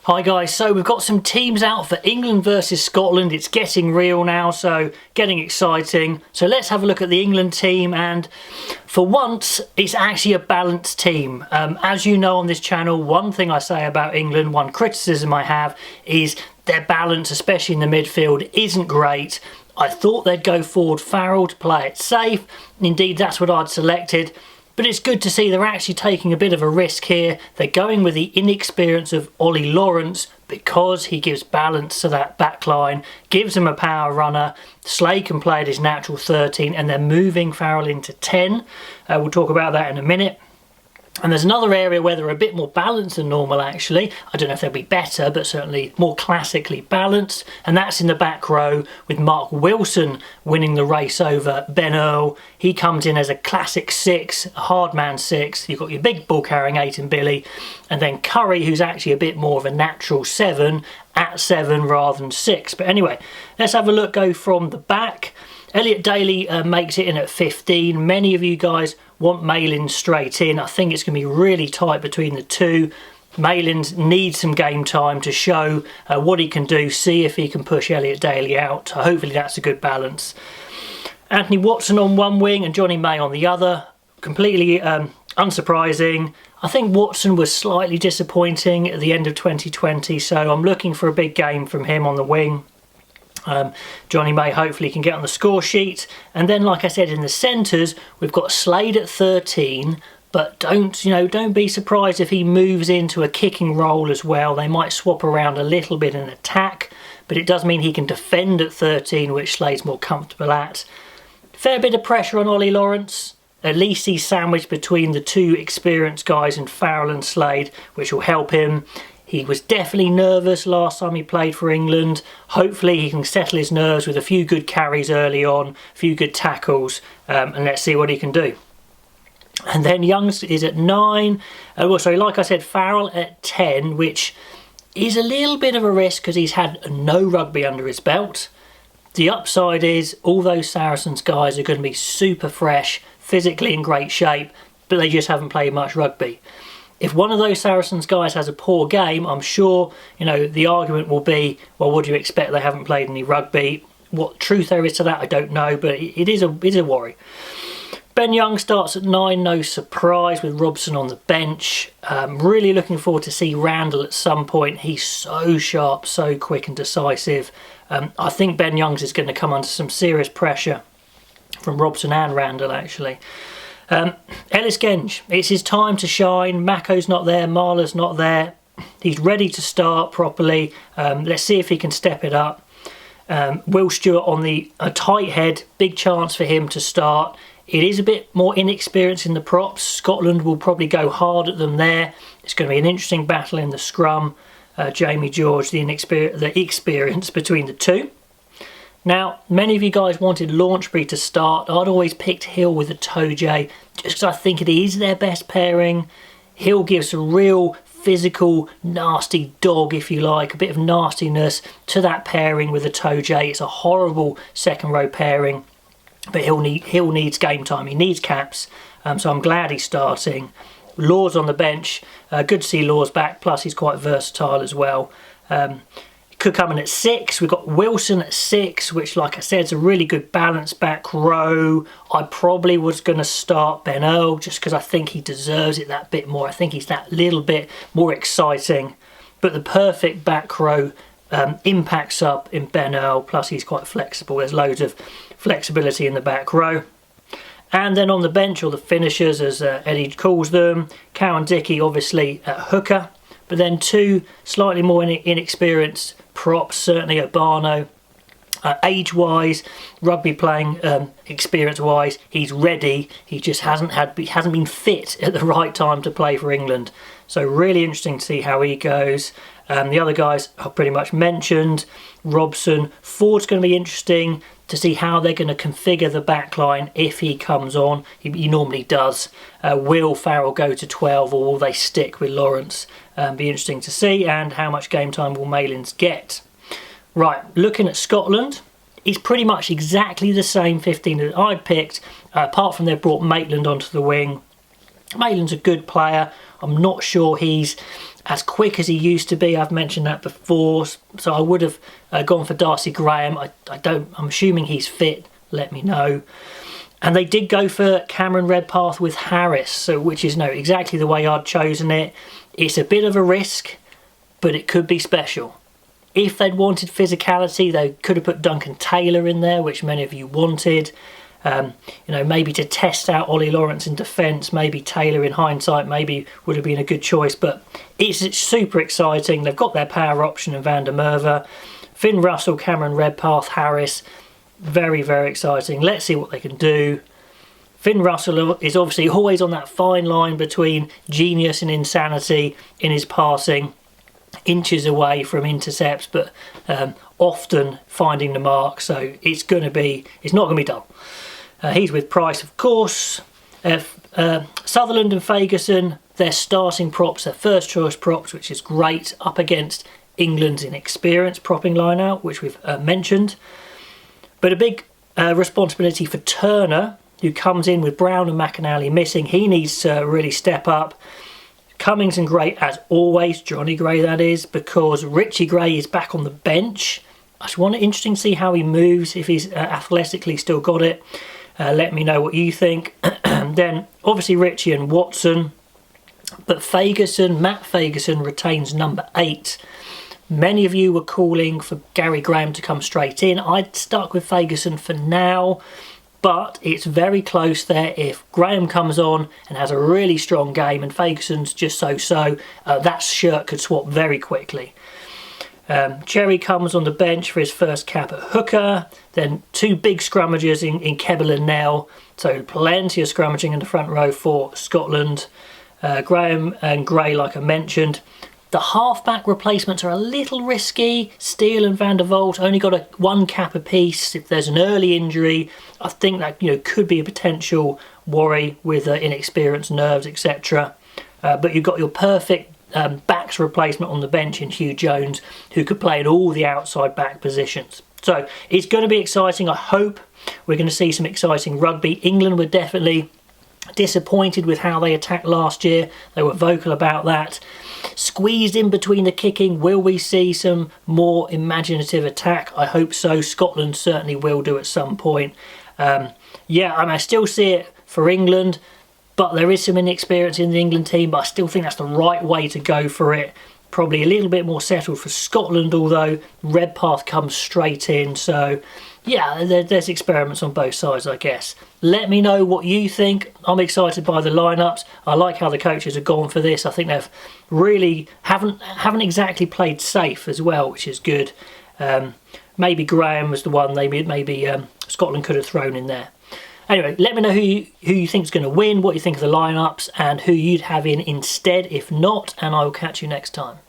Hi guys, so we've got some teams out for England versus Scotland. It's getting real now, so getting exciting. So let's have a look at the England team, and for once it's actually a balanced team. As you know on this channel, one thing I say about England, one criticism I have, is their balance, especially in the midfield, isn't great. I thought they'd go forward Farrell to play it safe. Indeed, that's what I'd selected. But it's good to see they're actually taking a bit of a risk here. They're going with the inexperience of Ollie Lawrence because he gives balance to that back line, gives him a power runner. Slade can play at his natural 13, and they're moving Farrell into 10. We'll talk about that in a minute. And there's another area where they're a bit more balanced than normal, actually. I don't know if they'll be better, but certainly more classically balanced. And that's in the back row with Mark Wilson winning the race over Ben Earl. He comes in as a classic 6, a hard man 6. You've got your big ball carrying 8 in Billy. And then Curry, who's actually a bit more of a natural 7 at 7 rather than 6. But anyway, let's have a look, go from the back. Elliot Daly makes it in at 15. Many of you guys want Malins straight in. I think it's going to be really tight between the two. Malins needs some game time to show what he can do, see if he can push Elliot Daly out. Hopefully that's a good balance. Anthony Watson on one wing and Johnny May on the other. Completely unsurprising. I think Watson was slightly disappointing at the end of 2020, so I'm looking for a big game from him on the wing. Johnny May hopefully can get on the score sheet. And then, like I said, in the centres we've got Slade at 13, but don't be surprised if he moves into a kicking role as well. They might swap around a little bit in attack, but it does mean he can defend at 13, which Slade's more comfortable at. Fair bit of pressure on Ollie Lawrence. At least he's sandwiched between the two experienced guys in Farrell and Slade, which will help him. He was definitely nervous last time he played for England. Hopefully he can settle his nerves with a few good carries early on, a few good tackles, and let's see what he can do. And then Youngs is at 9. Like I said, Farrell at 10, which is a little bit of a risk because he's had no rugby under his belt. The upside is all those Saracens guys are going to be super fresh, physically in great shape, but they just haven't played much rugby. If one of those Saracens guys has a poor game, I'm sure, the argument will be, well, what do you expect? They haven't played any rugby. What truth there is to that, I don't know, but it is a worry. Ben Young starts at 9, no surprise, with Robson on the bench. Really looking forward to see Randall at some point. He's so sharp, so quick and decisive. I think Ben Youngs is going to come under some serious pressure from Robson and Randall, actually. Ellis Genge, it's his time to shine. Mako's not there, Marla's not there. He's ready to start properly. Let's see if he can step it up. Will Stewart on the tight head, big chance for him to start. It is a bit more inexperienced in the props. Scotland will probably go hard at them there. It's going to be an interesting battle in the scrum. Jamie George, the experience between the two. Now, many of you guys wanted Launchbury to start. I'd always picked Hill with a Toje just because I think it is their best pairing. Hill gives a real physical, nasty dog, if you like, a bit of nastiness to that pairing with a Toje. It's a horrible second row pairing, but Hill needs game time. He needs caps, so I'm glad he's starting. Laws on the bench. Good to see Laws back, plus he's quite versatile as well. Could come in at 6. We've got Wilson at 6, which, like I said, is a really good balance back row. I probably was going to start Ben Earl just because I think he deserves it that bit more. I think he's that little bit more exciting. But the perfect back row impacts up in Ben Earl, plus he's quite flexible. There's loads of flexibility in the back row. And then on the bench, or the finishers, as Eddie calls them, Cowan Dickey obviously at hooker. But then two slightly more inexperienced props, certainly Urbano. Age-wise, rugby playing experience-wise, he's ready. He just hasn't been fit at the right time to play for England. So really interesting to see how he goes. The other guys are pretty much mentioned. Robson. Ford's going to be interesting to see how they're going to configure the back line if he comes on. He normally does. Will Farrell go to 12, or will they stick with Lawrence? Be interesting to see. And how much game time will Malins get? Right, looking at Scotland, it's pretty much exactly the same 15 that I'd picked, apart from they've brought Maitland onto the wing. Maitland's a good player. I'm not sure he's as quick as he used to be. I've mentioned that before, so I would have gone for Darcy Graham. I'm assuming he's fit. Let me know. And they did go for Cameron Redpath with Harris, so which is exactly the way I'd chosen it. It's a bit of a risk, but it could be special. If they'd wanted physicality, they could have put Duncan Taylor in there, which many of you wanted. Maybe to test out Ollie Lawrence in defence. Maybe Taylor, in hindsight, maybe would have been a good choice. But it's super exciting. They've got their power option in Van der Merwe. Finn Russell, Cameron Redpath, Harris. Very, very exciting. Let's see what they can do. Finn Russell is obviously always on that fine line between genius and insanity in his passing. Inches away from intercepts, but often finding the mark. So it's not going to be dull. He's with Price, of course. Sutherland and Fagerson, their starting props, their first choice props, which is great, up against England's inexperienced propping line-out, which we've mentioned. But a big responsibility for Turner, who comes in with Brown and McInally missing. He needs to really step up. Cummings and Gray, as always, Johnny Gray that is, because Richie Gray is back on the bench. I just want it interesting to see how he moves, if he's athletically still got it. Let me know what you think. Then obviously Richie and Watson, but Matt Fagerson retains number 8. Many of you were calling for Gary Graham to come straight in. I'd stuck with Fagerson for now, but it's very close there. If Graham comes on and has a really strong game and Fagerson's just so-so, that shirt could swap very quickly. Cherry comes on the bench for his first cap at hooker. Then 2 big scrummagers in Kebble and Nell. So plenty of scrummaging in the front row for Scotland. Graham and Gray, like I mentioned. The half-back replacements are a little risky. Steele and Van der Vault only got 1 cap apiece. If there's an early injury, I think that could be a potential worry with inexperienced nerves, etc. But you've got your perfect backs replacement on the bench in Hugh Jones, who could play in all the outside back positions. So it's going to be exciting. I hope we're going to see some exciting rugby. England were definitely disappointed with how they attacked last year. They were vocal about that. Squeezed in between the kicking. Will we see some more imaginative attack? I hope so. Scotland certainly will do at some point. I still see it for England, but there is some inexperience in the England team, but I still think that's the right way to go for it. Probably a little bit more settled for Scotland, although Redpath comes straight in. So yeah, there's experiments on both sides, I guess. Let me know what you think. I'm excited by the lineups. I like how the coaches have gone for this. I think they've really haven't exactly played safe as well, which is good. Maybe Graham was the one maybe Scotland could have thrown in there. Anyway, let me know who you think is going to win, what you think of the lineups, and who you'd have in instead if not, and I will catch you next time.